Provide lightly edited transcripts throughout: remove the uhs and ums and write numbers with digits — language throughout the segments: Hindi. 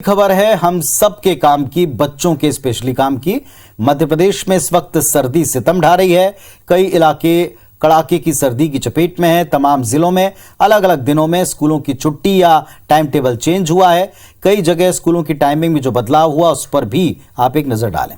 खबर है हम सबके काम की, बच्चों के स्पेशली काम की। मध्य प्रदेश में इस वक्त सर्दी सितम ढा रही है। कई इलाके कड़ाके की सर्दी की चपेट में है। तमाम जिलों में अलग अलग दिनों में स्कूलों की छुट्टी या टाइम टेबल चेंज हुआ है। कई जगह स्कूलों की टाइमिंग में जो बदलाव हुआ उस पर भी आप एक नजर डालें।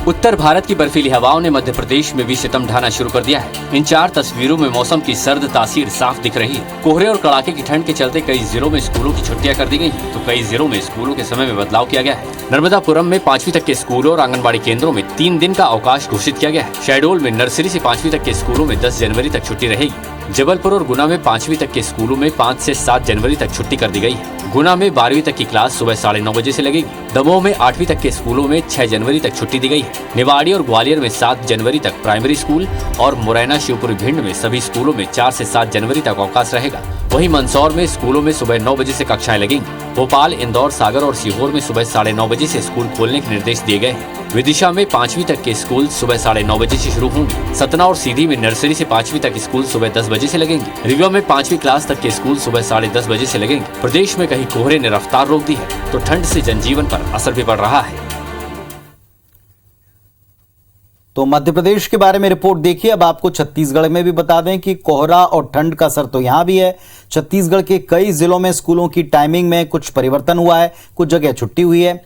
उत्तर भारत की बर्फीली हवाओं ने मध्य प्रदेश में भी सितम ढाना शुरू कर दिया है। इन 4 तस्वीरों में मौसम की सर्द तासीर साफ दिख रही है। कोहरे और कड़ाके की ठंड के चलते कई जिलों में स्कूलों की छुट्टियां कर दी गई हैं, तो कई जिलों में स्कूलों के समय में बदलाव किया गया है। नर्मदापुरम में 5वीं तक के स्कूलों और आंगनबाड़ी केंद्रों में 3 दिन का अवकाश घोषित किया गया है। शहडोल में नर्सरी से 5वीं तक के स्कूलों में 10 जनवरी तक छुट्टी रहेगी। जबलपुर और गुना में 5वीं तक के स्कूलों में 5 से 7 जनवरी तक छुट्टी कर दी गई है। गुना में 12वीं तक की क्लास सुबह 9:30 बजे से लगेगी। दमोह में 8वीं तक के स्कूलों में 6 जनवरी तक छुट्टी दी गई है। निवाड़ी और ग्वालियर में 7 जनवरी तक प्राइमरी स्कूल और मुरैना, शिवपुरी, भिंड में सभी स्कूलों में 4 से 7 जनवरी तक अवकाश रहेगा। वहीं मंदसौर में स्कूलों में सुबह 9 बजे से कक्षाएं लगेंगी। भोपाल, इंदौर, सागर और सीहोर में सुबह 9:30 बजे से स्कूल खोलने के निर्देश दिए गए हैं। विदिशा में 5वीं तक के स्कूल सुबह 9:30 बजे से शुरू होंगे। सतना और सीधी में नर्सरी से 5वीं तक स्कूल सुबह 10 बजे से लगेंगे। रीवा में 5वीं क्लास तक के स्कूल सुबह 10:30 बजे से लगेंगे। प्रदेश में कहीं कोहरे ने रफ्तार रोक दी है, तो ठंड से जनजीवन पर असर भी पड़ रहा है। तो मध्य प्रदेश के बारे में रिपोर्ट देखिए। अब आपको छत्तीसगढ़ में भी बता दें कि कोहरा और ठंड का असर तो यहां भी है। छत्तीसगढ़ के कई जिलों में स्कूलों की टाइमिंग में कुछ परिवर्तन हुआ है, कुछ जगह छुट्टी हुई है।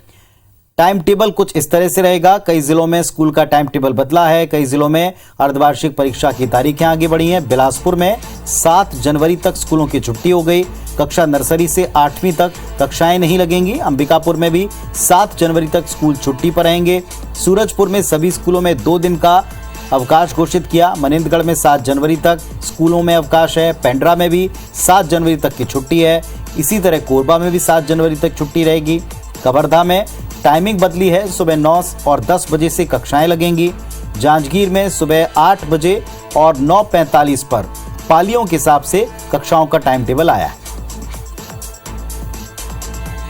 टाइम टेबल कुछ इस तरह से रहेगा। कई जिलों में स्कूल का टाइम टेबल बदला है। कई जिलों में अर्धवार्षिक परीक्षा की तारीखें आगे बढ़ी हैं। बिलासपुर में 7 जनवरी तक स्कूलों की छुट्टी हो गई। कक्षा नर्सरी से 8वीं तक कक्षाएं नहीं लगेंगी। अंबिकापुर में भी 7 जनवरी तक स्कूल छुट्टी पर रहेंगे। सूरजपुर में सभी स्कूलों में 2 दिन का अवकाश घोषित किया। मनेंद्रगढ़ में 7 जनवरी तक स्कूलों में अवकाश है। पेंड्रा में भी 7 जनवरी तक की छुट्टी है। इसी तरह कोरबा में भी 7 जनवरी तक छुट्टी रहेगी। कवर्धा में टाइमिंग बदली है। सुबह 9 और 10 बजे से कक्षाएं लगेंगी। जांजगीर में सुबह 8 बजे और 9:45 पर पालियों के हिसाब से कक्षाओं का टाइम टेबल आया है।